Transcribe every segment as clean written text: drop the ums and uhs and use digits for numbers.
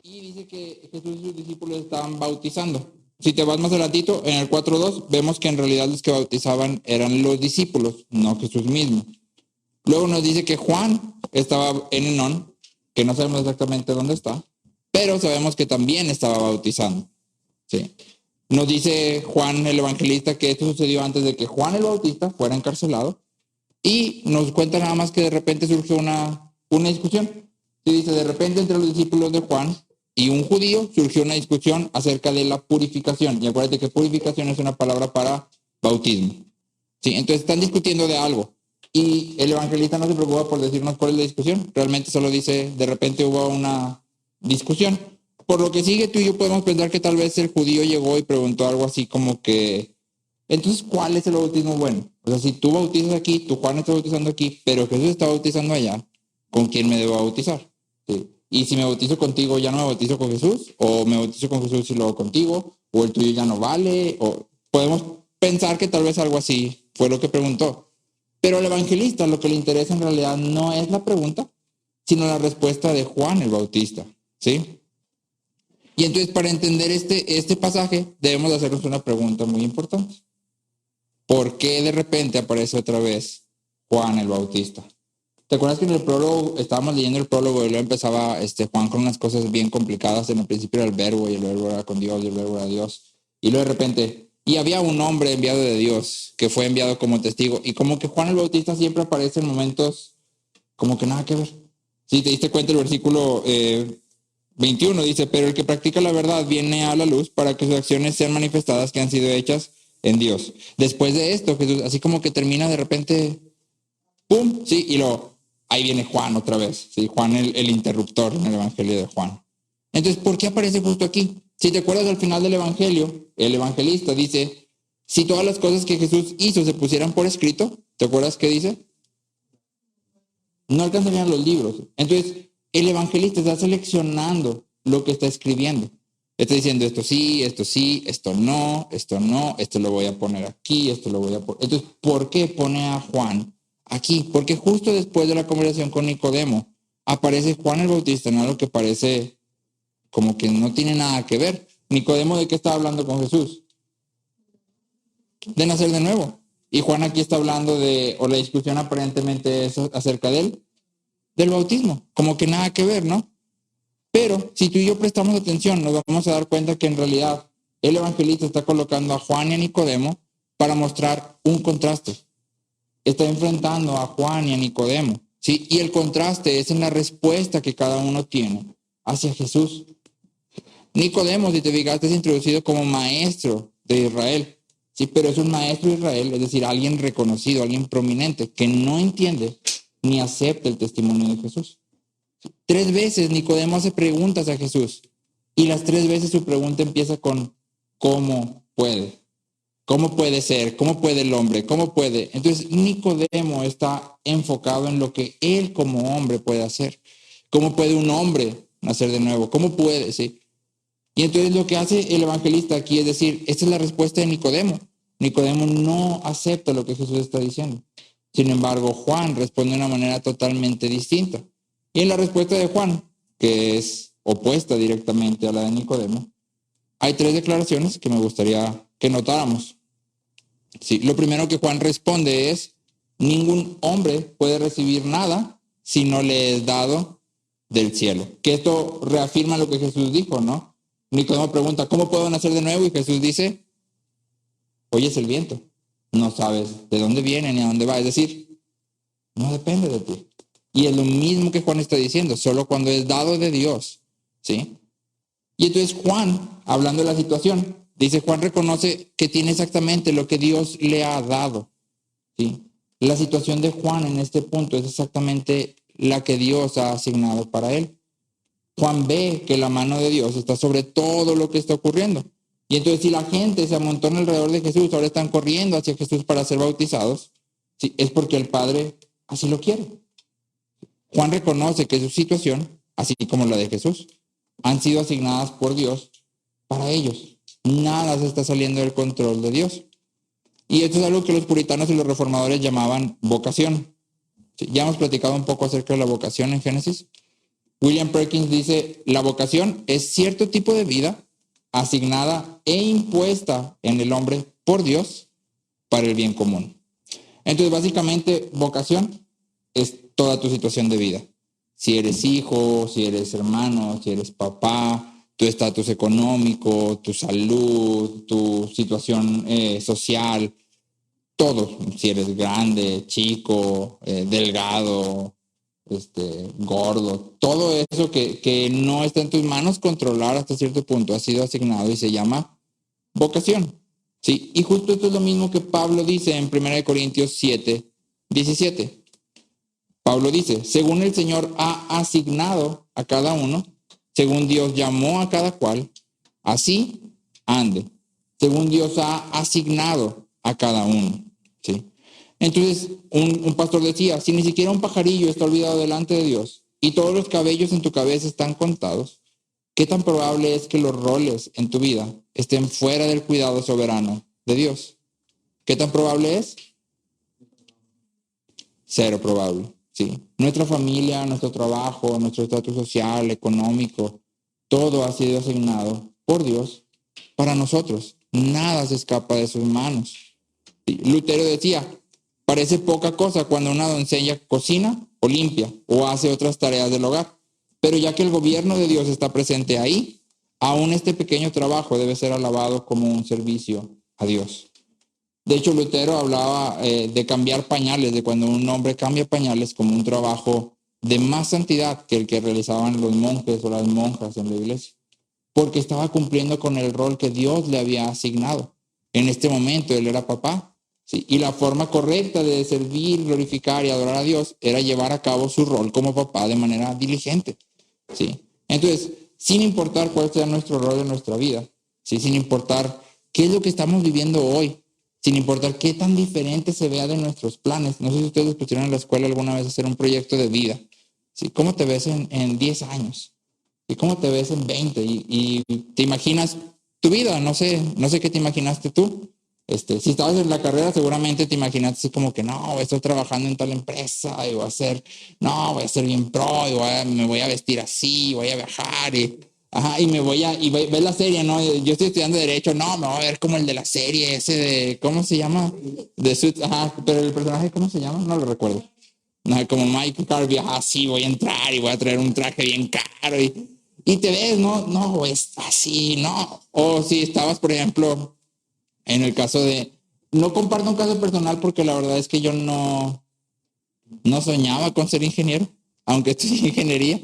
y dice que Jesús y sus discípulos estaban bautizando. Si te vas más adelantito, en el 4:2, vemos que en realidad los que bautizaban eran los discípulos, no Jesús mismo. Luego nos dice que Juan estaba en Enón, que no sabemos exactamente dónde está, pero sabemos que también estaba bautizando. ¿Sí? Nos dice Juan el Evangelista que esto sucedió antes de que Juan el Bautista fuera encarcelado, y nos cuenta nada más que de repente surgió una discusión. Se dice, de repente entre los discípulos de Juan y un judío surgió una discusión acerca de la purificación. Y acuérdate que purificación es una palabra para bautismo. ¿Sí? Entonces están discutiendo de algo. Y el evangelista no se preocupa por decirnos cuál es la discusión. Realmente solo dice, de repente hubo una discusión. Por lo que sigue, tú y yo podemos pensar que tal vez el judío llegó y preguntó algo así como que, entonces, ¿cuál es el bautismo bueno? O sea, si tú bautizas aquí, tú Juan está bautizando aquí, pero Jesús está bautizando allá, ¿con quién me debo bautizar? ¿Sí? Y si me bautizo contigo, ¿ya no me bautizo con Jesús? ¿O me bautizo con Jesús y luego contigo? ¿O el tuyo ya no vale? O podemos pensar que tal vez algo así fue lo que preguntó. Pero al evangelista lo que le interesa en realidad no es la pregunta, sino la respuesta de Juan el Bautista. ¿Sí? Y entonces, para entender este pasaje, debemos hacernos una pregunta muy importante. ¿Por qué de repente aparece otra vez Juan el Bautista? ¿Te acuerdas que en el prólogo, estábamos leyendo el prólogo y luego empezaba Juan con unas cosas bien complicadas? En el principio era el verbo y el verbo era con Dios y el verbo era Dios. Y luego de repente, y había un hombre enviado de Dios que fue enviado como testigo. Y como que Juan el Bautista siempre aparece en momentos como que nada que ver. Si te diste cuenta, el versículo 21 dice, pero el que practica la verdad viene a la luz para que sus acciones sean manifestadas que han sido hechas en Dios. Después de esto, Jesús así como que termina de repente, ¡pum! Sí, y luego ahí viene Juan otra vez, ¿sí? Juan el interruptor en el Evangelio de Juan. Entonces, ¿por qué aparece justo aquí? Si te acuerdas al final del Evangelio, el evangelista dice, si todas las cosas que Jesús hizo se pusieran por escrito, ¿te acuerdas qué dice? No alcanzarían los libros. Entonces, el evangelista está seleccionando lo que está escribiendo. Está diciendo esto sí, esto no, esto lo voy a poner aquí, esto lo voy a poner. Entonces, ¿por qué pone a Juan aquí? Porque justo después de la conversación con Nicodemo, aparece Juan el Bautista en algo que parece como que no tiene nada que ver. Nicodemo, ¿de qué está hablando con Jesús? De nacer de nuevo. Y Juan aquí está hablando o la discusión aparentemente es acerca del bautismo. Como que nada que ver, ¿no? Pero si tú y yo prestamos atención, nos vamos a dar cuenta que en realidad el evangelista está colocando a Juan y a Nicodemo para mostrar un contraste. Está enfrentando a Juan y a Nicodemo, ¿sí? Y el contraste es en la respuesta que cada uno tiene hacia Jesús. Nicodemo, si te fijaste, es introducido como maestro de Israel, ¿sí? Pero es un maestro de Israel, es decir, alguien reconocido, alguien prominente, que no entiende ni acepta el testimonio de Jesús. 3 veces Nicodemo hace preguntas a Jesús y las 3 veces su pregunta empieza con ¿cómo puede? ¿Cómo puede ser? ¿Cómo puede el hombre? ¿Cómo puede? Entonces Nicodemo está enfocado en lo que él como hombre puede hacer. ¿Cómo puede un hombre nacer de nuevo? ¿Cómo puede? ¿Sí? Y entonces lo que hace el evangelista aquí es decir, esta es la respuesta de Nicodemo. Nicodemo no acepta lo que Jesús está diciendo. Sin embargo, Juan responde de una manera totalmente distinta. Y en la respuesta de Juan, que es opuesta directamente a la de Nicodemo, hay 3 declaraciones que me gustaría que notáramos. Sí, lo primero que Juan responde es, ningún hombre puede recibir nada si no le es dado del cielo. Que esto reafirma lo que Jesús dijo, ¿no? Nicodemo pregunta, ¿cómo puedo nacer de nuevo? Y Jesús dice, oyes el viento, no sabes de dónde viene ni a dónde va. Es decir, no depende de ti. Y es lo mismo que Juan está diciendo, solo cuando es dado de Dios, ¿sí? Y entonces Juan, hablando de la situación, dice, Juan reconoce que tiene exactamente lo que Dios le ha dado, ¿sí? La situación de Juan en este punto es exactamente la que Dios ha asignado para él. Juan ve que la mano de Dios está sobre todo lo que está ocurriendo. Y entonces si la gente se amontona alrededor de Jesús, ahora están corriendo hacia Jesús para ser bautizados, ¿sí? Es porque el Padre así lo quiere. Juan reconoce que su situación, así como la de Jesús, han sido asignadas por Dios para ellos. Nada se está saliendo del control de Dios. Y esto es algo que los puritanos y los reformadores llamaban vocación. ¿Sí? Ya hemos platicado un poco acerca de la vocación en Génesis. William Perkins dice, la vocación es cierto tipo de vida asignada e impuesta en el hombre por Dios para el bien común. Entonces, básicamente, vocación es toda tu situación de vida. Si eres hijo, si eres hermano, si eres papá, tu estatus económico, tu salud, tu situación social, todo. Si eres grande, chico, delgado, gordo, todo eso que no está en tus manos controlar hasta cierto punto ha sido asignado y se llama vocación. Sí, y justo esto es lo mismo que Pablo dice en 1 Corintios 7, 17. Pablo dice, según el Señor ha asignado a cada uno, según Dios llamó a cada cual, así ande. Según Dios ha asignado a cada uno. ¿Sí? Entonces, un pastor decía, si ni siquiera un pajarillo está olvidado delante de Dios y todos los cabellos en tu cabeza están contados, ¿qué tan probable es que los roles en tu vida estén fuera del cuidado soberano de Dios? ¿Qué tan probable es? Cero probable, sí. Nuestra familia, nuestro trabajo, nuestro estatus social, económico, todo ha sido asignado por Dios para nosotros. Nada se escapa de sus manos. Sí. Lutero decía, parece poca cosa cuando una doncella cocina o limpia o hace otras tareas del hogar. Pero ya que el gobierno de Dios está presente ahí, aún este pequeño trabajo debe ser alabado como un servicio a Dios. De hecho, Lutero hablaba de cambiar pañales, de cuando un hombre cambia pañales como un trabajo de más santidad que el que realizaban los monjes o las monjas en la iglesia, porque estaba cumpliendo con el rol que Dios le había asignado. En este momento él era papá, ¿sí? Y la forma correcta de servir, glorificar y adorar a Dios era llevar a cabo su rol como papá de manera diligente, ¿sí? Entonces, sin importar cuál sea nuestro rol en nuestra vida, ¿sí? Sin importar qué es lo que estamos viviendo hoy, sin importar qué tan diferente se vea de nuestros planes. No sé si ustedes pusieron en la escuela alguna vez hacer un proyecto de vida, ¿sí? ¿Cómo te ves en 10 años? ¿Y cómo te ves en 20? Y te imaginas tu vida, no sé qué te imaginaste tú. Si estabas en la carrera, seguramente te imaginaste así como que no, estoy trabajando en tal empresa y voy a ser bien pro y me voy a vestir así, voy a viajar y ves la serie, ¿no? Yo estoy estudiando Derecho, no, me voy a ver como el de la serie, ese de, ¿cómo se llama? De Suits, pero el personaje, ¿cómo se llama? No lo recuerdo. No, como Michael Carvey, sí, voy a entrar y voy a traer un traje bien caro y te ves, no, es así, no. O si estabas, por ejemplo, en el caso de, no comparto un caso personal porque la verdad es que yo no soñaba con ser ingeniero, aunque estudié ingeniería.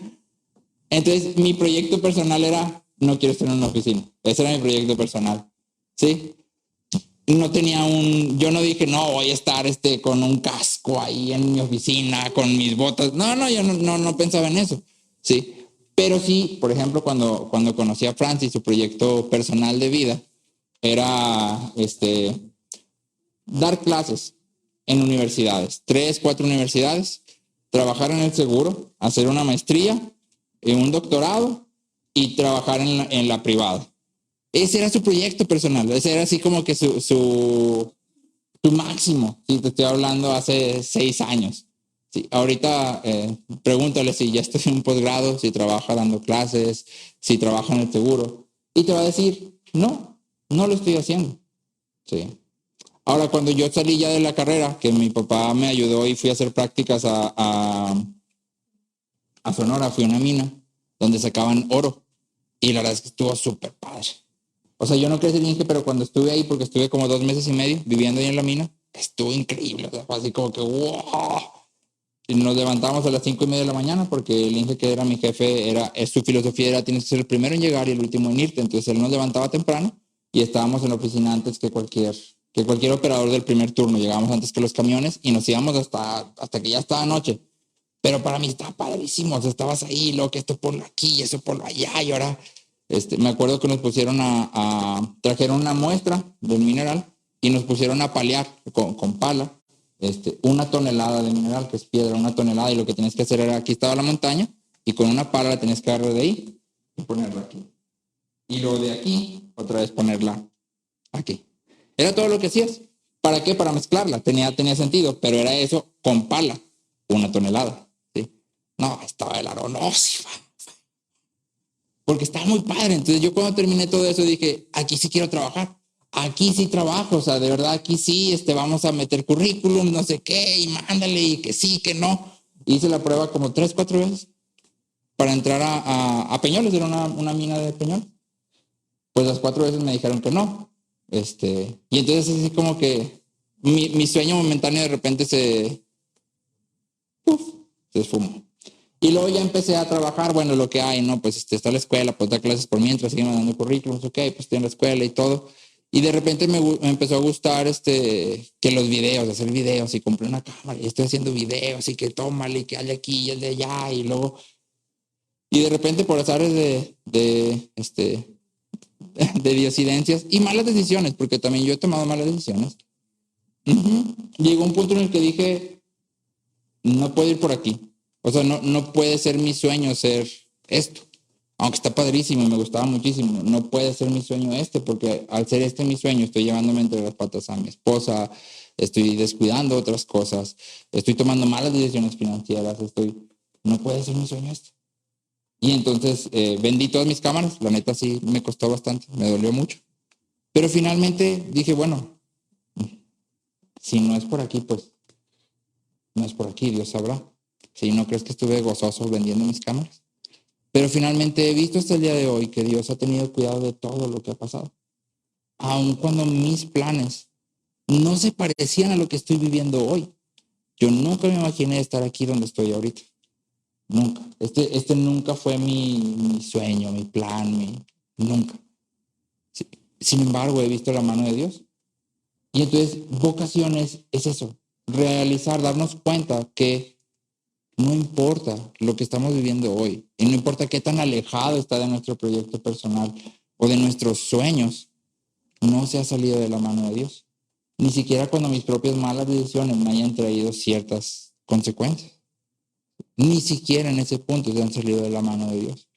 Entonces, mi proyecto personal era, no quiero estar en una oficina. Ese era mi proyecto personal, ¿sí? Yo no dije, no, voy a estar con un casco ahí en mi oficina, con mis botas. No, yo no pensaba en eso, ¿sí? Pero sí, por ejemplo, cuando conocí a Francis, su proyecto personal de vida era dar clases en universidades, 3, 4 universidades, trabajar en el seguro, hacer una maestría, un doctorado y trabajar en la privada. Ese era su proyecto personal, ese era así como que su máximo. Sí, te estoy hablando hace 6 años. Sí, ahorita pregúntale si ya estoy en un posgrado, si trabaja dando clases, si trabaja en el seguro. Y te va a decir, no lo estoy haciendo. Sí. Ahora, cuando yo salí ya de la carrera, que mi papá me ayudó y fui a hacer prácticas a Sonora, fui a una mina donde sacaban oro. Y la verdad es que estuvo súper padre. O sea, yo no crecí bien, pero cuando estuve ahí, porque estuve como 2 meses y medio viviendo ahí en la mina, estuvo increíble. O sea, fue así como que wow. Y nos levantamos a las 5:30 de la mañana porque el Inge, que era mi jefe, su filosofía era tienes que ser el primero en llegar y el último en irte. Entonces él nos levantaba temprano y estábamos en la oficina antes que cualquier operador del primer turno. Llegábamos antes que los camiones y nos íbamos hasta que ya estaba noche. Pero para mí estaba padrísimo. O sea, estabas ahí, lo que esto ponlo aquí, eso ponlo allá. Y ahora, me acuerdo que nos pusieron trajeron una muestra del mineral y nos pusieron a palear con pala, 1 tonelada de mineral, que es piedra, 1 tonelada. Y lo que tenías que hacer era, aquí estaba la montaña y con una pala la tenías que agarrar de ahí y ponerla aquí. Y luego de aquí, otra vez ponerla aquí. Era todo lo que hacías. ¿Para qué? Para mezclarla. Tenía sentido, pero era eso con pala, 1 tonelada. ¿Sí? No, estaba el aro, no, sí, porque estaba muy padre. Entonces yo cuando terminé todo eso dije, aquí sí quiero trabajar. Aquí sí trabajo, o sea, de verdad, aquí sí, vamos a meter currículum, no sé qué, y mándale, y que sí, que no. Hice la prueba como 3, 4 veces para entrar a Peñoles, era una mina de Peñoles. Pues las 4 veces me dijeron que no. Y entonces así como que mi sueño momentáneo de repente se esfumó. Y luego ya empecé a trabajar, bueno, lo que hay, ¿no? Pues está la escuela, pues da clases por mientras, siguen mandando currículums, ok, pues estoy en la escuela y todo. Y de repente me empezó a gustar que los videos, hacer videos, y compré una cámara y estoy haciendo videos y que tómale, y que hay aquí y el de allá, y luego, y de repente por azares de diosidencias y malas decisiones, porque también yo he tomado malas decisiones. Llegó un punto en el que dije, no puedo ir por aquí. O sea, no puede ser mi sueño ser esto. Aunque está padrísimo, me gustaba muchísimo. No puede ser mi sueño porque al ser mi sueño, estoy llevándome entre las patas a mi esposa, estoy descuidando otras cosas, estoy tomando malas decisiones financieras, no puede ser mi sueño esto. Y entonces vendí todas mis cámaras, la neta sí me costó bastante, me dolió mucho. Pero finalmente dije, bueno, si no es por aquí, pues no es por aquí, Dios sabrá. Si no crees que estuve gozoso vendiendo mis cámaras. Pero finalmente he visto hasta el día de hoy que Dios ha tenido cuidado de todo lo que ha pasado. Aun cuando mis planes no se parecían a lo que estoy viviendo hoy. Yo nunca me imaginé estar aquí donde estoy ahorita. Nunca. Este nunca fue mi sueño, mi plan, nunca. Sin embargo, he visto la mano de Dios. Y entonces, vocaciones es eso. Realizar, darnos cuenta que no importa lo que estamos viviendo hoy, y no importa qué tan alejado está de nuestro proyecto personal o de nuestros sueños, no se ha salido de la mano de Dios. Ni siquiera cuando mis propias malas decisiones me hayan traído ciertas consecuencias. Ni siquiera en ese punto se han salido de la mano de Dios.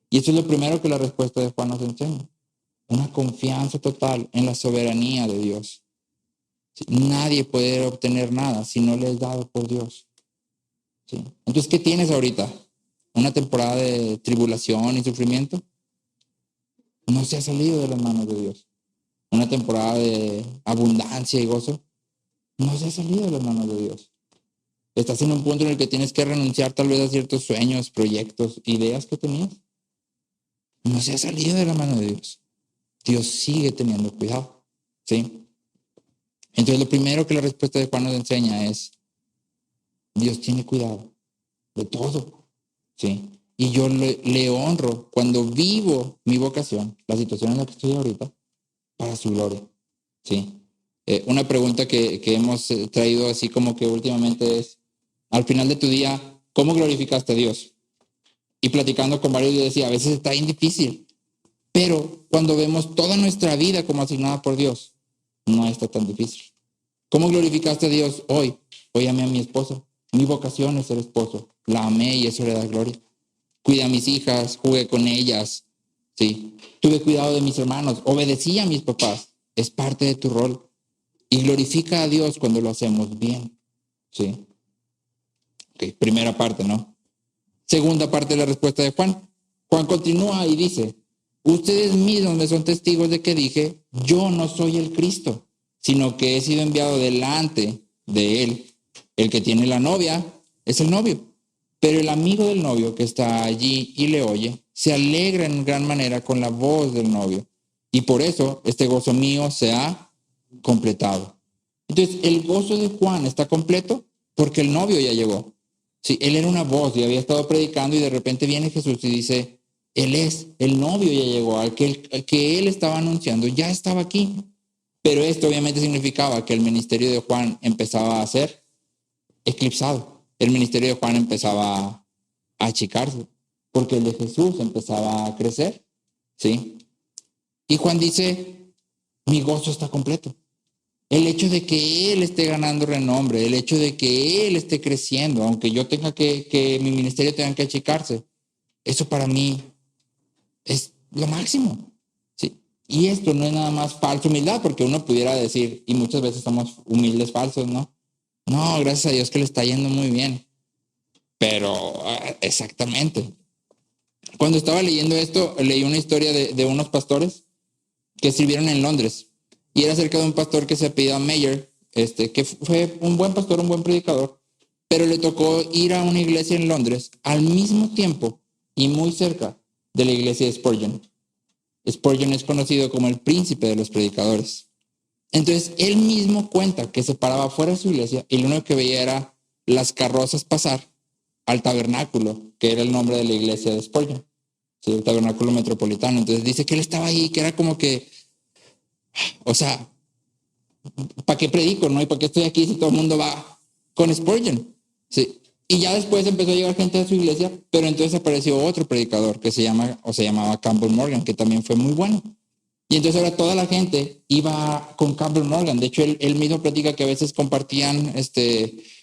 Y eso es lo primero que la respuesta de Juan nos enseña. Una confianza total en la soberanía de Dios. Nadie puede obtener nada si no le es dado por Dios. ¿Sí? Entonces, ¿qué tienes ahorita? ¿Una temporada de tribulación y sufrimiento? No se ha salido de las manos de Dios. ¿Una temporada de abundancia y gozo? No se ha salido de las manos de Dios. Estás en un punto en el que tienes que renunciar tal vez a ciertos sueños, proyectos, ideas que tenías. No se ha salido de la mano de Dios. Dios sigue teniendo cuidado. ¿Sí? Entonces, lo primero que la respuesta de Juan nos enseña es, Dios tiene cuidado de todo. ¿Sí? Y yo le honro cuando vivo mi vocación, la situación en la que estoy ahorita, para su gloria. ¿Sí? Una pregunta que hemos traído así como que últimamente es, al final de tu día, ¿cómo glorificaste a Dios? Y platicando con varios, yo decía, a veces está bien difícil, pero cuando vemos toda nuestra vida como asignada por Dios, no está tan difícil. ¿Cómo glorificaste a Dios hoy? Hoy amé a mi esposa. Mi vocación es ser esposo. La amé y eso le da gloria. Cuidé a mis hijas, jugué con ellas. Sí. Tuve cuidado de mis hermanos, obedecí a mis papás. Es parte de tu rol. Y glorifica a Dios cuando lo hacemos bien. Sí. Ok, primera parte, ¿no? Segunda parte de la respuesta de Juan. Juan continúa y dice, ustedes mismos me son testigos de que dije, yo no soy el Cristo, sino que he sido enviado delante de él. El que tiene la novia es el novio, pero el amigo del novio que está allí y le oye, se alegra en gran manera con la voz del novio. Y por eso este gozo mío se ha completado. Entonces, el gozo de Juan está completo porque el novio ya llegó. Sí, él era una voz y había estado predicando y de repente viene Jesús y dice, él es, el novio ya llegó, al que él estaba anunciando, ya estaba aquí. Pero esto obviamente significaba que el ministerio de Juan empezaba a ser eclipsado. El ministerio de Juan empezaba a achicarse porque el de Jesús empezaba a crecer. ¿Sí? Y Juan dice, mi gozo está completo. El hecho de que él esté ganando renombre, el hecho de que él esté creciendo, aunque yo tenga que mi ministerio tenga que achicarse, eso para mí es lo máximo. ¿Sí? Y esto no es nada más falsa humildad, porque uno pudiera decir, y muchas veces somos humildes falsos, ¿no? No, gracias a Dios que le está yendo muy bien. Pero exactamente. Cuando estaba leyendo esto, leí una historia de unos pastores que sirvieron en Londres. Y era acerca de un pastor que se apellidaba Mayer, que fue un buen pastor, un buen predicador, pero le tocó ir a una iglesia en Londres al mismo tiempo y muy cerca de la iglesia de Spurgeon. Spurgeon es conocido como el príncipe de los predicadores. Entonces, él mismo cuenta que se paraba fuera de su iglesia y lo único que veía era las carrozas pasar al tabernáculo, que era el nombre de la iglesia de Spurgeon, ¿sí? El tabernáculo metropolitano. Entonces dice que él estaba ahí, que era como que, o sea, ¿para qué predico, no? ¿Y para qué estoy aquí si todo el mundo va con Spurgeon? Sí. Y ya después empezó a llegar gente a su iglesia, pero entonces apareció otro predicador que se llamaba Campbell Morgan, que también fue muy bueno. Y entonces ahora toda la gente iba con Campbell Morgan. De hecho, él mismo platica que a veces compartían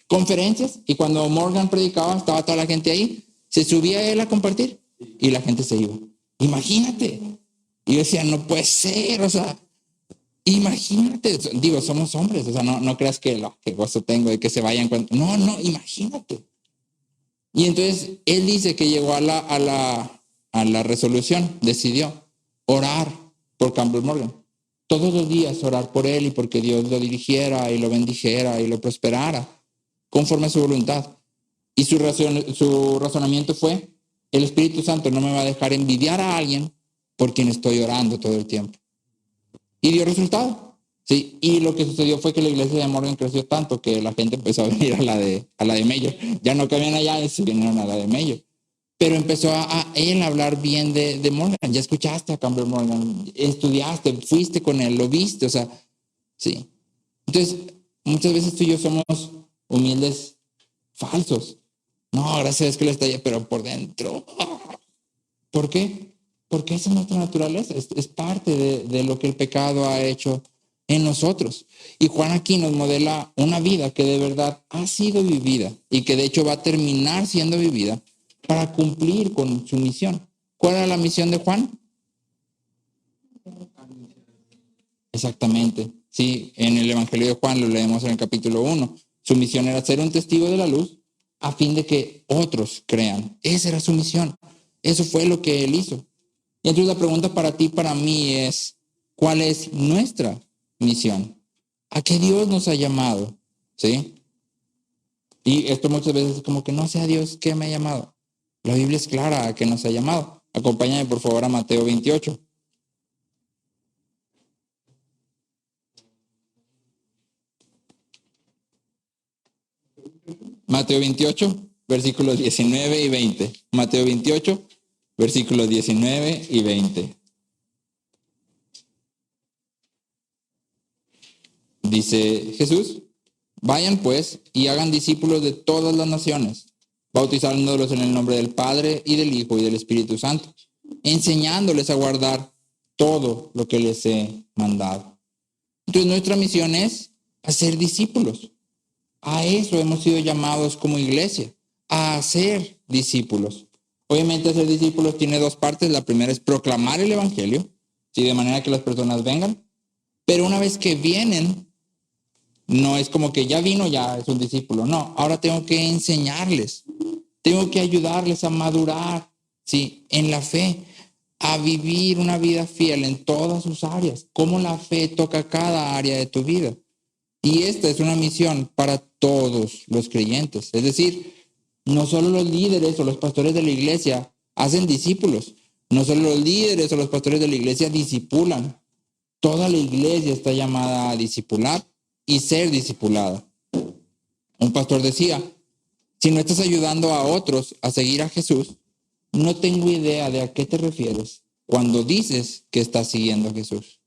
conferencias y cuando Morgan predicaba, estaba toda la gente ahí, se subía él a compartir y la gente se iba. Imagínate. Y yo decía, no puede ser, o sea, imagínate, digo, somos hombres, o sea, no creas que que gozo tengo de que se vayan cuando... No, imagínate. Y entonces él dice que llegó a la resolución, decidió orar por Campbell Morgan. Todos los días orar por él y porque Dios lo dirigiera y lo bendijera y lo prosperara conforme a su voluntad. Y su razonamiento fue, el Espíritu Santo no me va a dejar envidiar a alguien por quien estoy orando todo el tiempo. Y dio resultado. Sí, y lo que sucedió fue que la iglesia de Morgan creció tanto que la gente empezó a venir a la de Mayer. Ya no cabían allá y se vinieron a la de Mayer. Pero empezó a él a hablar bien de Morgan. Ya escuchaste a Campbell Morgan, estudiaste, fuiste con él, lo viste, o sea, sí. Entonces, muchas veces tú y yo somos humildes falsos. No, gracias que lo está allá, pero por dentro. ¿Por qué? Porque esa es nuestra naturaleza, es parte de lo que el pecado ha hecho en nosotros. Y Juan aquí nos modela una vida que de verdad ha sido vivida y que de hecho va a terminar siendo vivida para cumplir con su misión. ¿Cuál era la misión de Juan? Exactamente. Sí, en el Evangelio de Juan lo leemos en el capítulo 1. Su misión era ser un testigo de la luz a fin de que otros crean. Esa era su misión. Eso fue lo que él hizo. Y entonces la pregunta para ti, para mí es, ¿cuál es nuestra misión? ¿A qué Dios nos ha llamado? ¿Sí? Y esto muchas veces es como que no sea Dios que me ha llamado. La Biblia es clara a que nos ha llamado. Acompáñame por favor a Mateo 28. Mateo 28, versículos 19 y 20. Mateo 28, versículos 19 y 20. Dice Jesús, vayan pues y hagan discípulos de todas las naciones, bautizándolos en el nombre del Padre y del Hijo y del Espíritu Santo, enseñándoles a guardar todo lo que les he mandado. Entonces nuestra misión es hacer discípulos. A eso hemos sido llamados como iglesia, a hacer discípulos. Obviamente hacer discípulos tiene dos partes. La primera es proclamar el evangelio, ¿sí? De manera que las personas vengan. Pero una vez que vienen, no es como que ya vino, ya es un discípulo. No, ahora tengo que enseñarles. Tengo que ayudarles a madurar, ¿sí? En la fe, a vivir una vida fiel en todas sus áreas. Cómo la fe toca cada área de tu vida. Y esta es una misión para todos los creyentes. Es decir, no solo los líderes o los pastores de la iglesia hacen discípulos. No solo los líderes o los pastores de la iglesia discipulan. Toda la iglesia está llamada a discipular y ser discipulada. Un pastor decía, si no estás ayudando a otros a seguir a Jesús, no tengo idea de a qué te refieres cuando dices que estás siguiendo a Jesús.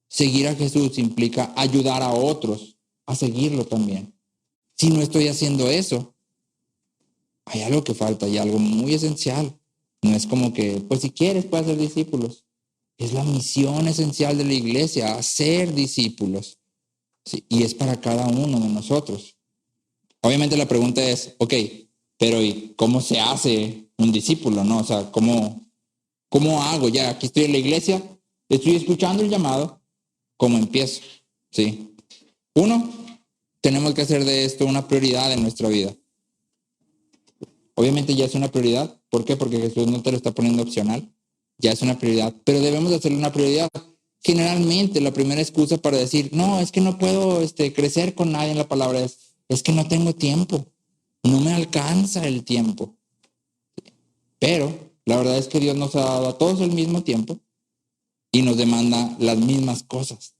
Seguir a Jesús implica ayudar a otros a seguirlo también. Si no estoy haciendo eso, hay algo que falta, hay algo muy esencial. No es como que, pues si quieres puedes ser discípulos. Es la misión esencial de la iglesia, hacer discípulos. Sí, y es para cada uno de nosotros. Obviamente la pregunta es, ok, pero ¿y cómo se hace un discípulo, no? O sea, ¿cómo hago? Ya, aquí estoy en la iglesia, estoy escuchando el llamado, ¿cómo empiezo? Sí. Uno, tenemos que hacer de esto una prioridad en nuestra vida. Obviamente ya es una prioridad ¿Por qué? Porque Jesús no te lo está poniendo opcional. Ya es una prioridad, pero debemos de hacerlo una prioridad. Generalmente la primera excusa para decir, no, es que no puedo crecer con nadie en la palabra es que no tengo tiempo. No me alcanza el tiempo. Pero la verdad es que Dios nos ha dado a todos el mismo tiempo y nos demanda las mismas cosas.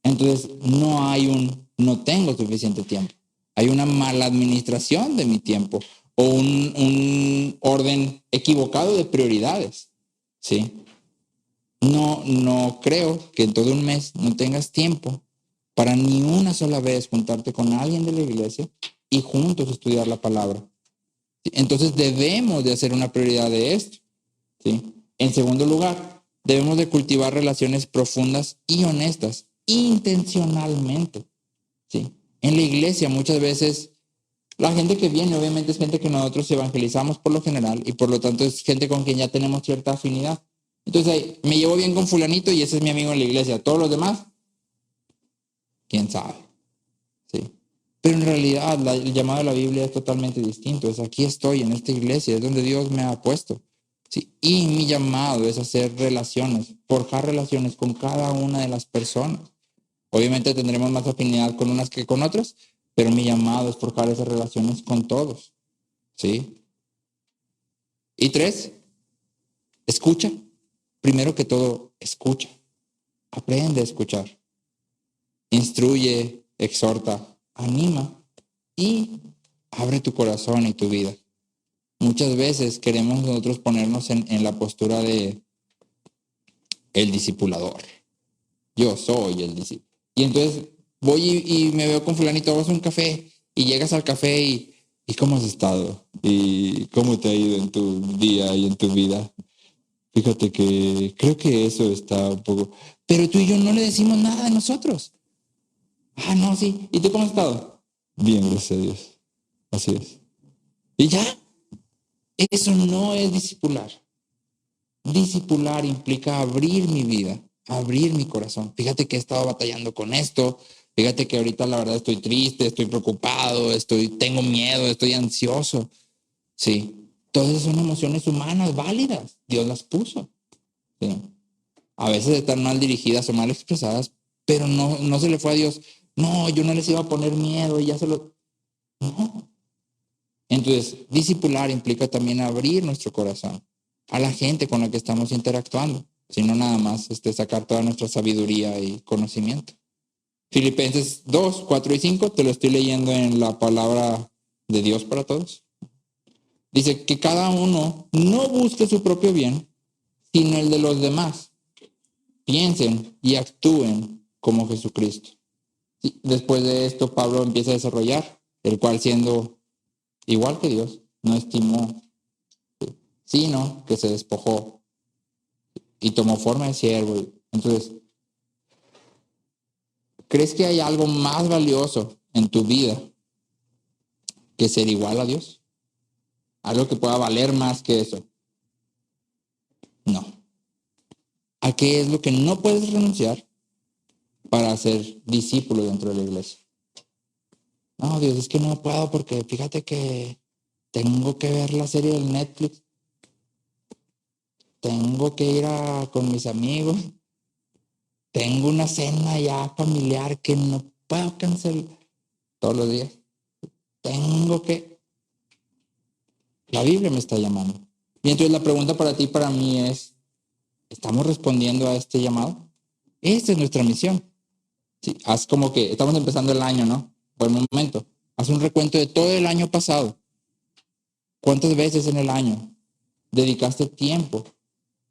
Entonces no tengo suficiente tiempo. Hay una mala administración de mi tiempo o un orden equivocado de prioridades, ¿sí? No creo que en todo un mes no tengas tiempo para ni una sola vez juntarte con alguien de la iglesia y juntos estudiar la palabra. Entonces debemos de hacer una prioridad de esto, ¿sí? En segundo lugar, debemos de cultivar relaciones profundas y honestas, intencionalmente, ¿sí? En la iglesia muchas veces la gente que viene obviamente es gente que nosotros evangelizamos por lo general y por lo tanto es gente con quien ya tenemos cierta afinidad. Entonces me llevo bien con fulanito y ese es mi amigo en la iglesia. Todos los demás, quién sabe, ¿sí? Pero en realidad el llamado de la Biblia es totalmente distinto. Es aquí estoy, en esta iglesia, es donde Dios me ha puesto. ¿Sí? Y mi llamado es hacer relaciones, forjar relaciones con cada una de las personas. Obviamente tendremos más afinidad con unas que con otras, pero mi llamado es forjar esas relaciones con todos. ¿Sí? Y 3, escucha. Primero que todo, escucha. Aprende a escuchar. Instruye, exhorta, anima y abre tu corazón y tu vida. Muchas veces queremos nosotros ponernos en la postura de el discipulador. Yo soy el discípulo. Y entonces voy y me veo con fulanito, vamos a un café y llegas al café y ¿cómo has estado? ¿Y cómo te ha ido en tu día y en tu vida? Fíjate que creo que eso está un poco... Pero tú y yo no le decimos nada de nosotros. Ah, no, sí. ¿Y tú cómo has estado? Bien, gracias a Dios. Así es. ¿Y ya? Eso no es discipular. Discipular implica abrir mi vida, abrir mi corazón. Fíjate que he estado batallando con esto. Fíjate que ahorita la verdad estoy triste, estoy preocupado, tengo miedo, estoy ansioso. Sí, todas esas son emociones humanas válidas. Dios las puso. Sí. A veces están mal dirigidas o mal expresadas, pero no se le fue a Dios. No, yo no les iba a poner miedo y ya se lo... No. Entonces, discipular implica también abrir nuestro corazón a la gente con la que estamos interactuando, sino nada más sacar toda nuestra sabiduría y conocimiento. Filipenses 2, 4 y 5, te lo estoy leyendo en la palabra de Dios para todos. Dice que cada uno no busque su propio bien, sino el de los demás. Piensen y actúen como Jesucristo. Sí, después de esto, Pablo empieza a desarrollar, el cual siendo igual que Dios, no estimó, sino que se despojó y tomó forma de siervo. Entonces, ¿crees que hay algo más valioso en tu vida que ser igual a Dios? ¿Algo que pueda valer más que eso? No. ¿A qué es lo que no puedes renunciar para ser discípulo dentro de la iglesia? No, Dios, es que no puedo porque fíjate que tengo que ver la serie del Netflix. Tengo que ir con mis amigos. Tengo una cena ya familiar que no puedo cancelar todos los días. La Biblia me está llamando. Y entonces la pregunta para ti y para mí es, ¿estamos respondiendo a este llamado? Esta es nuestra misión. Sí, haz como que estamos empezando el año, ¿no? Por el momento. Haz un recuento de todo el año pasado. ¿Cuántas veces en el año dedicaste tiempo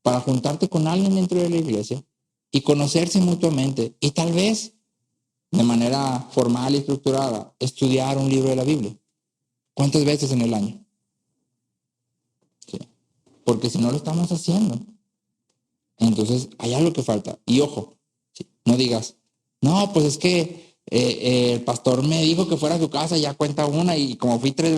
para juntarte con alguien dentro de la iglesia y conocerse mutuamente y tal vez de manera formal y estructurada estudiar un libro de la Biblia? ¿Cuántas veces en el año? Sí. Porque si no lo estamos haciendo, entonces hay algo que falta. Y ojo, sí, no digas, no, pues es que el pastor me dijo que fuera a su casa, ya cuenta una y como fui 3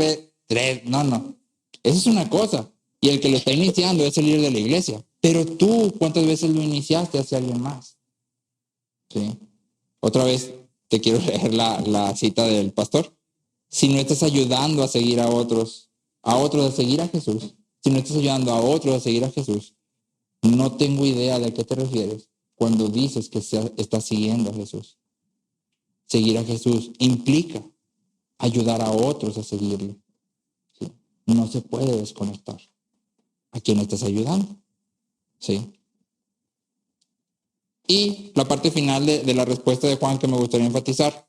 veces, no. Eso es una cosa. Y el que lo está iniciando es el líder de la iglesia. Pero tú, ¿cuántas veces lo iniciaste hacia alguien más? Sí. Otra vez te quiero leer la cita del pastor. Si no estás ayudando a seguir a otros a seguir a Jesús, si no estás ayudando a otros a seguir a Jesús, no tengo idea de a qué te refieres cuando dices que estás siguiendo a Jesús. Seguir a Jesús implica ayudar a otros a seguirlo. ¿Sí? No se puede desconectar a quien estás ayudando. ¿Sí? Y la parte final de la respuesta de Juan que me gustaría enfatizar,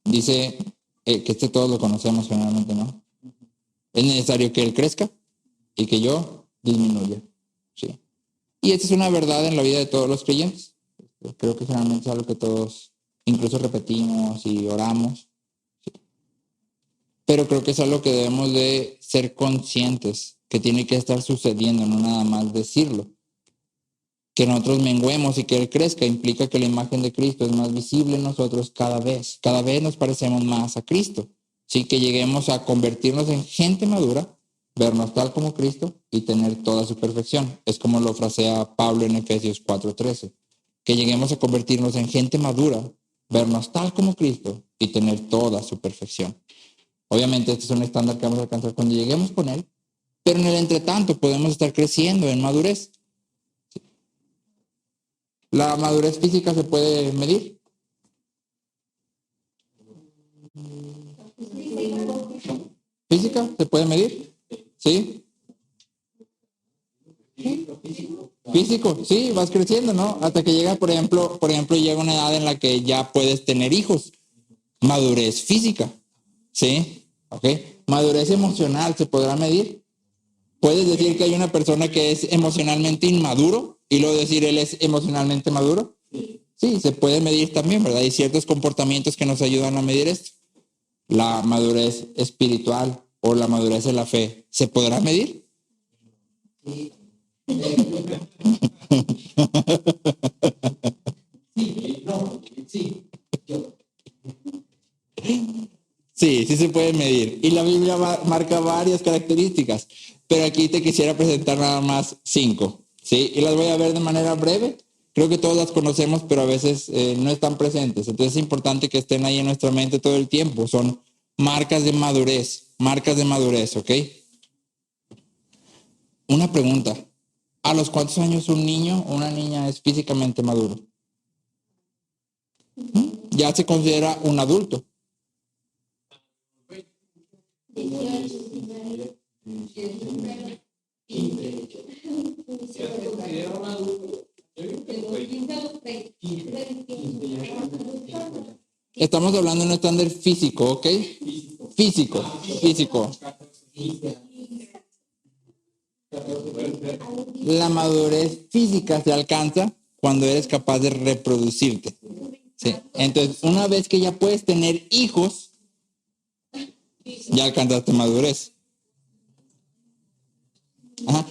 dice que todos lo conocemos generalmente, ¿no? Es necesario que Él crezca y que yo disminuya. ¿Sí? Y esta es una verdad en la vida de todos los creyentes. Creo que generalmente es algo que todos incluso repetimos y oramos. ¿Sí? Pero creo que es algo que debemos de ser conscientes, que tiene que estar sucediendo, no nada más decirlo. Que nosotros menguemos y que Él crezca implica que la imagen de Cristo es más visible en nosotros cada vez. Cada vez nos parecemos más a Cristo. Sí, que lleguemos a convertirnos en gente madura, vernos tal como Cristo y tener toda su perfección. Es como lo frasea Pablo en Efesios 4:13. Que lleguemos a convertirnos en gente madura, vernos tal como Cristo y tener toda su perfección. Obviamente este es un estándar que vamos a alcanzar cuando lleguemos con Él, pero en el entretanto podemos estar creciendo en madurez. ¿La madurez física se puede medir? ¿Física se puede medir? ¿Sí? Físico, sí, vas creciendo, ¿no? Hasta que llega, por ejemplo, llega una edad en la que ya puedes tener hijos. Madurez física, ¿sí? ¿Ok? Madurez emocional, ¿se podrá medir? ¿Puedes decir que hay una persona que es emocionalmente inmaduro y luego decir él es emocionalmente maduro? Sí, se puede medir también, ¿verdad? Hay ciertos comportamientos que nos ayudan a medir esto. La madurez espiritual o la madurez de la fe, ¿se podrá medir? Sí. Sí, sí se puede medir. Y la Biblia marca varias características, pero aquí te quisiera presentar nada más 5, ¿sí? Y las voy a ver de manera breve. Creo que todos las conocemos, pero a veces no están presentes. Entonces es importante que estén ahí en nuestra mente todo el tiempo. Son marcas de madurez, ¿ok? Una pregunta. ¿A los cuántos años un niño o una niña es físicamente maduro? Ya se considera un adulto. Estamos hablando de un estándar físico, ¿ok? Físico. La madurez física se alcanza cuando eres capaz de reproducirte. ¿Sí? Entonces, una vez que ya puedes tener hijos, ya alcanzaste madurez. Ajá.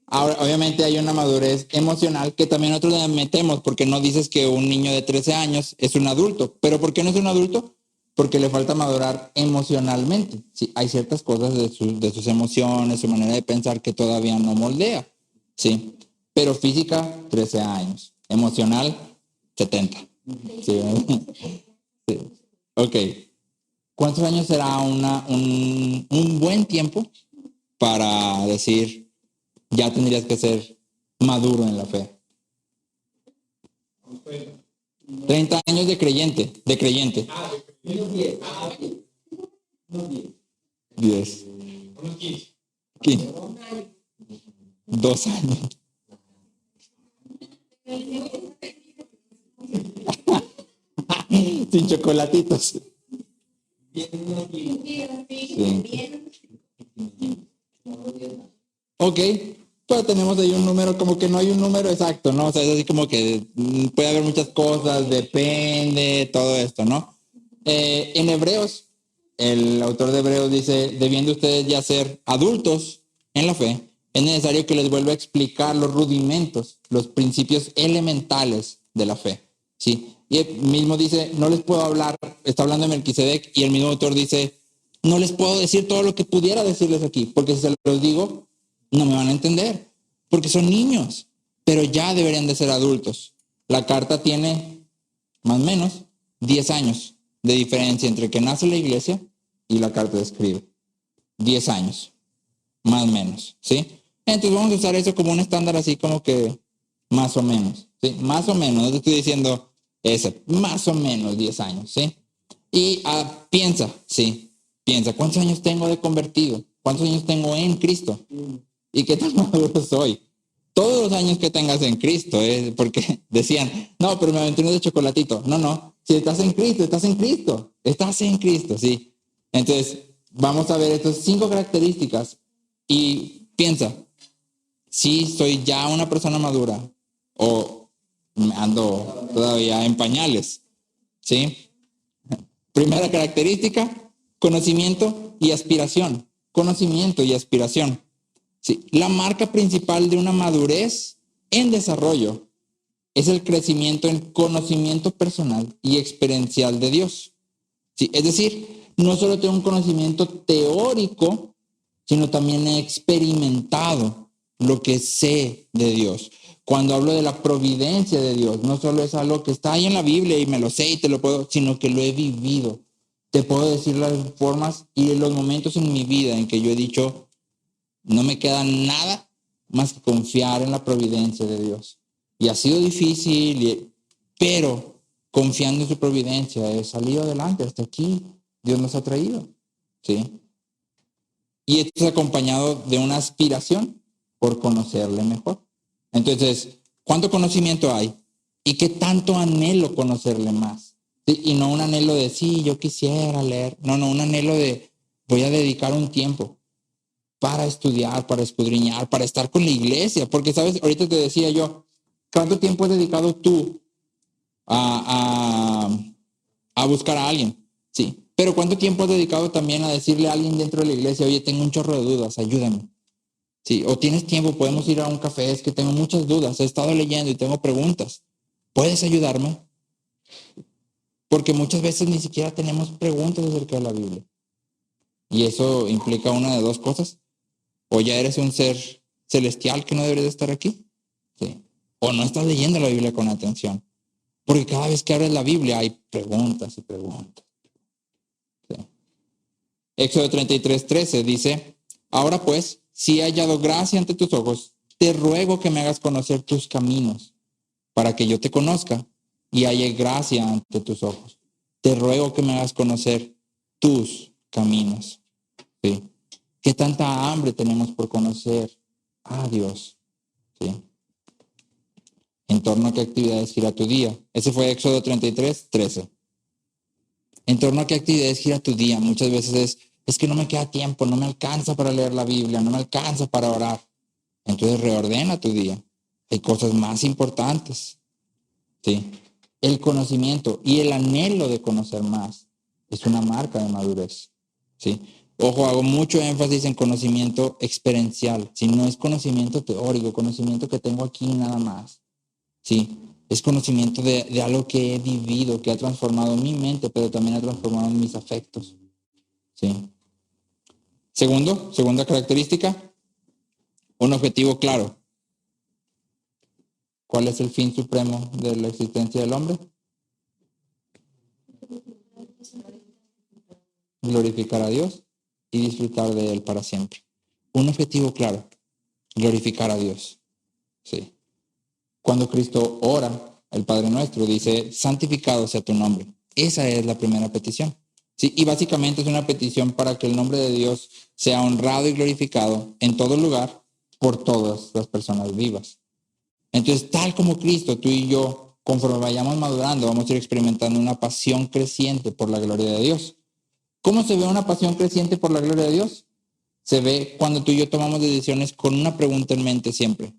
Ahora, obviamente hay una madurez emocional que también nosotros le metemos, porque no dices que un niño de 13 años es un adulto. ¿Pero por qué no es un adulto? Porque le falta madurar emocionalmente. Sí, hay ciertas cosas de sus emociones, su manera de pensar que todavía no moldea. Sí, pero física, 13 años. Emocional, 70. Sí. Sí. Ok. ¿Cuántos años será un buen tiempo para decir ya tendrías que ser maduro en la fe? 30 años de creyente. 10. 15. 2 años. Sin chocolatitos. Sí. Ok, pues tenemos ahí un número, como que no hay un número exacto, ¿no? O sea, es así como que puede haber muchas cosas, depende, todo esto, ¿no? En Hebreos, el autor de Hebreos dice, debiendo ustedes ya ser adultos en la fe, es necesario que les vuelva a explicar los rudimentos, los principios elementales de la fe, ¿sí? Y él mismo dice, no les puedo hablar, está hablando de Melquisedec, y el mismo autor dice, no les puedo decir todo lo que pudiera decirles aquí, porque si se los digo, no me van a entender, porque son niños, pero ya deberían de ser adultos. La carta tiene más o menos 10 años de diferencia entre que nace la iglesia y la carta de escribe. 10 años, más o menos, ¿sí? Entonces vamos a usar eso como un estándar así como que más o menos, ¿sí? Más o menos, no te estoy diciendo ese, más o menos 10 años, ¿sí? Y piensa, ¿sí? Piensa, ¿cuántos años tengo de convertido? ¿Cuántos años tengo en Cristo? ¿Y qué tan maduro soy? Todos los años que tengas en Cristo, porque decían, no, pero me aventé uno de chocolatito. No, no, si estás en Cristo, estás en Cristo, estás en Cristo, sí. Entonces, vamos a ver estas 5 características y piensa, si soy ya una persona madura o ando todavía en pañales, ¿sí? Primera característica, conocimiento y aspiración. Conocimiento y aspiración. Sí, la marca principal de una madurez en desarrollo es el crecimiento en conocimiento personal y experiencial de Dios. Sí, es decir, no solo tengo un conocimiento teórico, sino también he experimentado lo que sé de Dios. Cuando hablo de la providencia de Dios, no solo es algo que está ahí en la Biblia y me lo sé y te lo puedo, sino que lo he vivido. Te puedo decir las formas y los momentos en mi vida en que yo he dicho, no me queda nada más que confiar en la providencia de Dios. Y ha sido difícil, pero confiando en su providencia he salido adelante. Hasta aquí Dios nos ha traído. ¿Sí? Y esto es acompañado de una aspiración por conocerle mejor. Entonces, ¿cuánto conocimiento hay? ¿Y qué tanto anhelo conocerle más? ¿Sí? Y no un anhelo de, sí, yo quisiera leer. No, un anhelo de, voy a dedicar un tiempo para estudiar, para escudriñar, para estar con la iglesia. Porque, ¿sabes? Ahorita te decía yo, ¿cuánto tiempo has dedicado tú a buscar a alguien? Sí. Pero ¿cuánto tiempo has dedicado también a decirle a alguien dentro de la iglesia, oye, tengo un chorro de dudas, ayúdame? Sí. O tienes tiempo, podemos ir a un café, es que tengo muchas dudas, he estado leyendo y tengo preguntas. ¿Puedes ayudarme? Porque muchas veces ni siquiera tenemos preguntas acerca de la Biblia. Y eso implica una de 2 cosas. O ya eres un ser celestial que no debería de estar aquí. Sí. O no estás leyendo la Biblia con atención. Porque cada vez que abres la Biblia hay preguntas y preguntas. Sí. Éxodo 33:13 dice, ahora pues, si he hallado gracia ante tus ojos, te ruego que me hagas conocer tus caminos, para que yo te conozca y halle gracia ante tus ojos. Te ruego que me hagas conocer tus caminos. ¿Sí? ¿Qué tanta hambre tenemos por conocer a Dios? ¿Sí? ¿En torno a qué actividades gira tu día? Ese fue Éxodo 33:13. ¿En torno a qué actividades gira tu día? Muchas veces es que no me queda tiempo, no me alcanza para leer la Biblia, no me alcanza para orar. Entonces reordena tu día. Hay cosas más importantes. ¿Sí? El conocimiento y el anhelo de conocer más es una marca de madurez. ¿Sí? Ojo, hago mucho énfasis en conocimiento experiencial. Si no es conocimiento teórico, conocimiento que tengo aquí nada más. Sí, es conocimiento de algo que he vivido, que ha transformado mi mente, pero también ha transformado mis afectos. Sí. Segunda característica, un objetivo claro. ¿Cuál es el fin supremo de la existencia del hombre? Glorificar a Dios y disfrutar de Él para siempre. Un objetivo claro, glorificar a Dios. Sí. Cuando Cristo ora, el Padre Nuestro dice, santificado sea tu nombre. Esa es la primera petición. Sí, y básicamente es una petición para que el nombre de Dios sea honrado y glorificado en todo lugar por todas las personas vivas. Entonces, tal como Cristo, tú y yo, conforme vayamos madurando, vamos a ir experimentando una pasión creciente por la gloria de Dios. ¿Cómo se ve una pasión creciente por la gloria de Dios? Se ve cuando tú y yo tomamos decisiones con una pregunta en mente siempre.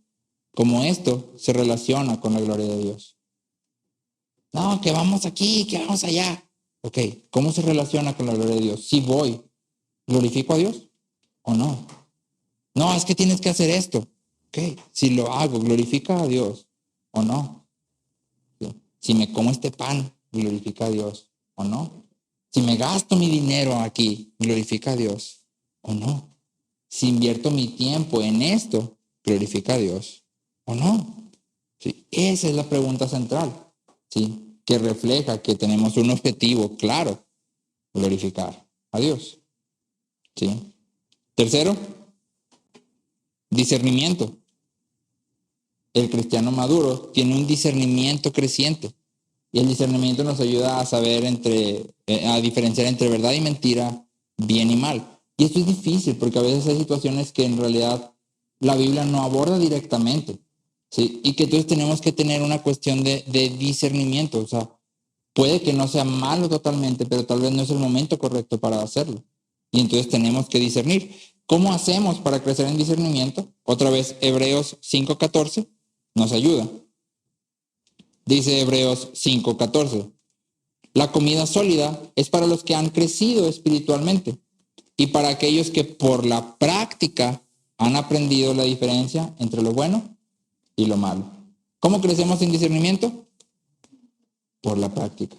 ¿Cómo esto se relaciona con la gloria de Dios? No, que vamos aquí, que vamos allá. Ok, ¿cómo se relaciona con la gloria de Dios? Si voy, ¿glorifico a Dios o no? No, es que tienes que hacer esto. Ok, si lo hago, ¿glorifica a Dios o no? ¿Sí? Si me como este pan, ¿glorifica a Dios o no? Si me gasto mi dinero aquí, ¿glorifica a Dios o no? Si invierto mi tiempo en esto, ¿glorifica a Dios o no? ¿Sí? Esa es la pregunta central, ¿sí? Que refleja que tenemos un objetivo claro, glorificar a Dios. ¿Sí? Tercero, discernimiento. El cristiano maduro tiene un discernimiento creciente. Y el discernimiento nos ayuda a saber a diferenciar entre verdad y mentira, bien y mal. Y esto es difícil porque a veces hay situaciones que en realidad la Biblia no aborda directamente, ¿sí? Y que entonces tenemos que tener una cuestión de discernimiento. O sea, puede que no sea malo totalmente, pero tal vez no es el momento correcto para hacerlo. Y entonces tenemos que discernir. ¿Cómo hacemos para crecer en discernimiento? Otra vez, Hebreos 5:14 nos ayuda. Dice Hebreos 5:14. La comida sólida es para los que han crecido espiritualmente y para aquellos que por la práctica han aprendido la diferencia entre lo bueno y lo malo. ¿Cómo crecemos en discernimiento? Por la práctica.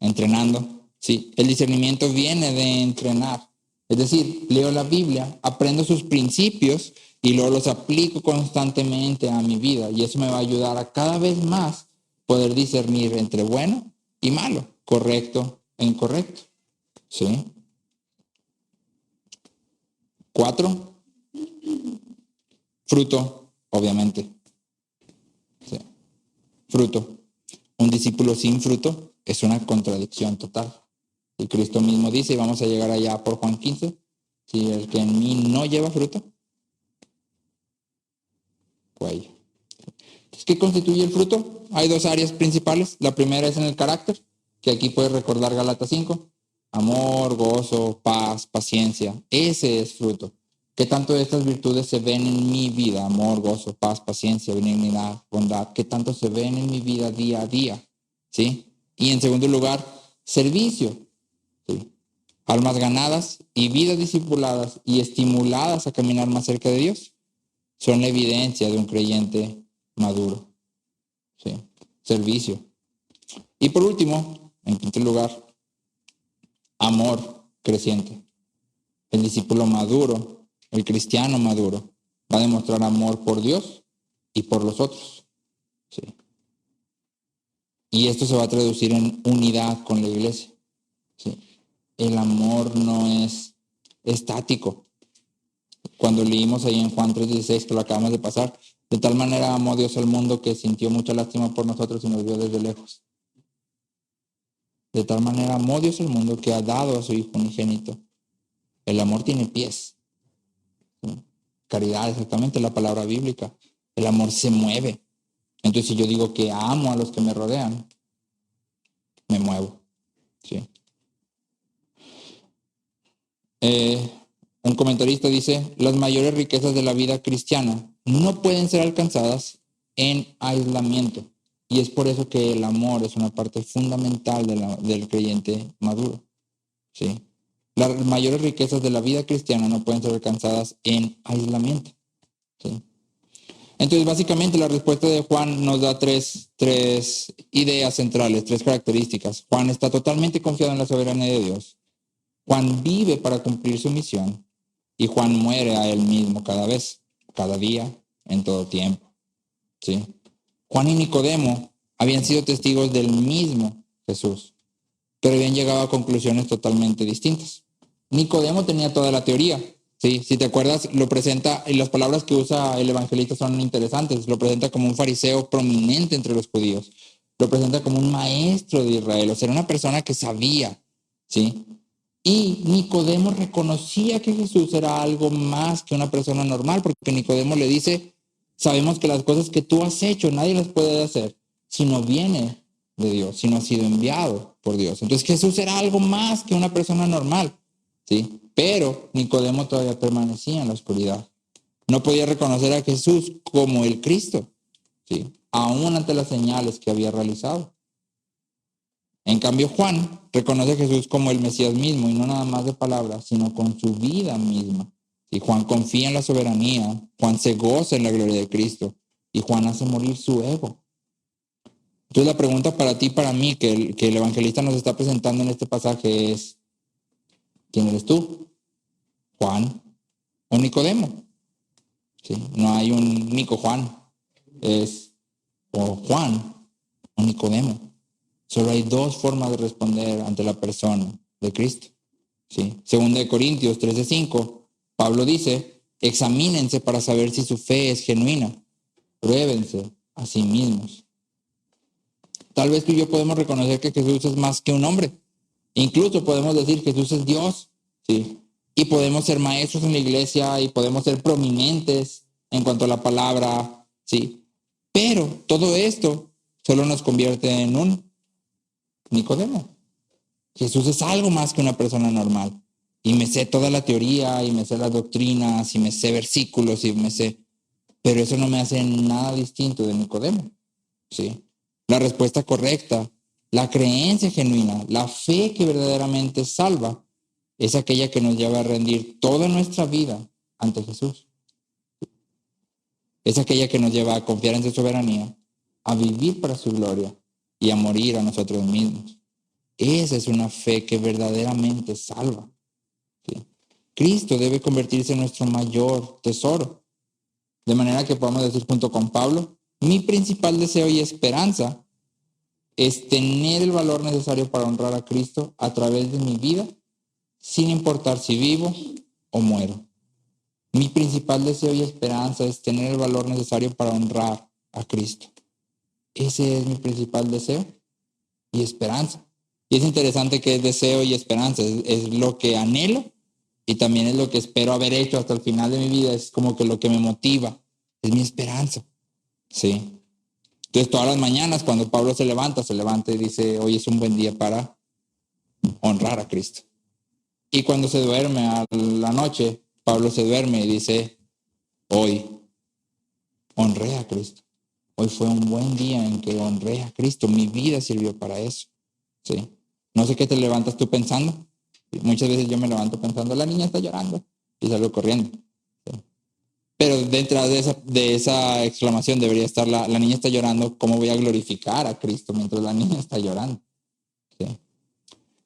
Entrenando. Sí, el discernimiento viene de entrenar. Es decir, leo la Biblia, aprendo sus principios y luego los aplico constantemente a mi vida. Y eso me va a ayudar a cada vez más poder discernir entre bueno y malo, correcto e incorrecto. ¿Sí? 4, fruto, obviamente. ¿Sí? Fruto. Un discípulo sin fruto es una contradicción total. Y Cristo mismo dice, y vamos a llegar allá por Juan 15, si el que en mí no lleva fruto, cuello. Entonces, ¿qué constituye el fruto? Hay 2 áreas principales. La primera es en el carácter, que aquí puedes recordar Gálatas 5. Amor, gozo, paz, paciencia. Ese es fruto. ¿Qué tanto de estas virtudes se ven en mi vida? Amor, gozo, paz, paciencia, benignidad, bondad. ¿Qué tanto se ven en mi vida día a día? ¿Sí? Y en segundo lugar, servicio. ¿Sí? Almas ganadas y vidas discipuladas y estimuladas a caminar más cerca de Dios son la evidencia de un creyente maduro. ¿Sí? Servicio. Y por último, en quinto lugar, amor creciente. El discípulo maduro, el cristiano maduro, va a demostrar amor por Dios y por los otros. ¿Sí? Y esto se va a traducir en unidad con la iglesia. ¿Sí? El amor no es estático. Cuando leímos ahí en Juan 3:16, que lo acabamos de pasar, de tal manera amó Dios al mundo que sintió mucha lástima por nosotros y nos vio desde lejos. De tal manera amó Dios al mundo que ha dado a su Hijo unigénito. El amor tiene pies. ¿Sí? Caridad, exactamente la palabra bíblica. El amor se mueve. Entonces, si yo digo que amo a los que me rodean, me muevo. ¿Sí? Un comentarista dice, las mayores riquezas de la vida cristiana no pueden ser alcanzadas en aislamiento. Y es por eso que el amor es una parte fundamental del creyente maduro. ¿Sí? Las mayores riquezas de la vida cristiana no pueden ser alcanzadas en aislamiento. ¿Sí? Entonces, básicamente, la respuesta de Juan nos da tres ideas centrales, 3 características. Juan está totalmente confiado en la soberanía de Dios. Juan vive para cumplir su misión. Y Juan muere a él mismo cada vez, cada día, en todo tiempo. ¿Sí? Juan y Nicodemo habían sido testigos del mismo Jesús, pero habían llegado a conclusiones totalmente distintas. Nicodemo tenía toda la teoría. ¿Sí? Si te acuerdas, lo presenta, y las palabras que usa el evangelista son interesantes. Lo presenta como un fariseo prominente entre los judíos. Lo presenta como un maestro de Israel. O sea, era una persona que sabía. ¿Sí? Y Nicodemo reconocía que Jesús era algo más que una persona normal, porque Nicodemo le dice, sabemos que las cosas que tú has hecho nadie las puede hacer si no viene de Dios, si no ha sido enviado por Dios. Entonces Jesús era algo más que una persona normal, ¿sí? Pero Nicodemo todavía permanecía en la oscuridad. No podía reconocer a Jesús como el Cristo, ¿sí? Aún ante las señales que había realizado. En cambio, Juan reconoce a Jesús como el Mesías mismo, y no nada más de palabras, sino con su vida misma. Y Juan confía en la soberanía, Juan se goza en la gloria de Cristo, y Juan hace morir su ego. Entonces la pregunta para ti y para mí que el evangelista nos está presentando en este pasaje es, ¿quién eres tú? ¿Juan o Nicodemo? ¿Sí? No hay un Nico Juan, es o Juan o Nicodemo. Solo hay 2 formas de responder ante la persona de Cristo. ¿Sí? Según de Corintios 13:5, Pablo dice, examínense para saber si su fe es genuina. Pruébense a sí mismos. Tal vez tú y yo podemos reconocer que Jesús es más que un hombre. Incluso podemos decir Jesús es Dios, ¿sí? Y podemos ser maestros en la iglesia y podemos ser prominentes en cuanto a la palabra, ¿sí? Pero todo esto solo nos convierte en un Nicodemo. Jesús es algo más que una persona normal. Y me sé toda la teoría, y me sé las doctrinas, y me sé versículos, y me sé... Pero eso no me hace nada distinto de Nicodemo, ¿sí? La respuesta correcta, la creencia genuina, la fe que verdaderamente salva, es aquella que nos lleva a rendir toda nuestra vida ante Jesús. Es aquella que nos lleva a confiar en su soberanía, a vivir para su gloria y a morir a nosotros mismos. Esa es una fe que verdaderamente salva, ¿sí? Cristo debe convertirse en nuestro mayor tesoro. De manera que podamos decir junto con Pablo, mi principal deseo y esperanza es tener el valor necesario para honrar a Cristo a través de mi vida, sin importar si vivo o muero. Mi principal deseo y esperanza es tener el valor necesario para honrar a Cristo. Ese es mi principal deseo y esperanza. Y es interesante que es deseo y esperanza, es lo que anhelo y también es lo que espero haber hecho hasta el final de mi vida, es como que lo que me motiva, es mi esperanza, ¿sí? Entonces todas las mañanas cuando Pablo se levanta y dice, hoy es un buen día para honrar a Cristo. Y cuando se duerme a la noche, Pablo se duerme y dice, hoy honré a Cristo. Hoy fue un buen día en que honré a Cristo. Mi vida sirvió para eso, ¿sí? No sé qué te levantas tú pensando. Muchas veces yo me levanto pensando, la niña está llorando y salgo corriendo, ¿sí? Pero dentro de esa exclamación debería estar la niña está llorando, ¿cómo voy a glorificar a Cristo mientras la niña está llorando? ¿Sí?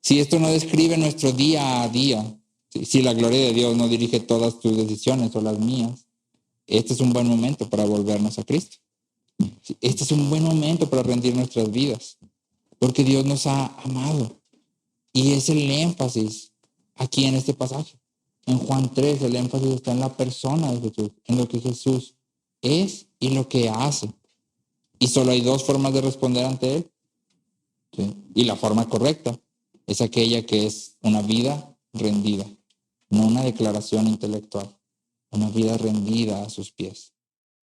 Si esto no describe nuestro día a día, si la gloria de Dios no dirige todas tus decisiones o las mías, este es un buen momento para volvernos a Cristo. Este es un buen momento para rendir nuestras vidas, porque Dios nos ha amado. Y es el énfasis aquí en este pasaje. En Juan 3, el énfasis está en la persona de Jesús, en lo que Jesús es y lo que hace. Y solo hay dos formas de responder ante Él, ¿sí? Y la forma correcta es aquella que es una vida rendida, no una declaración intelectual, una vida rendida a sus pies.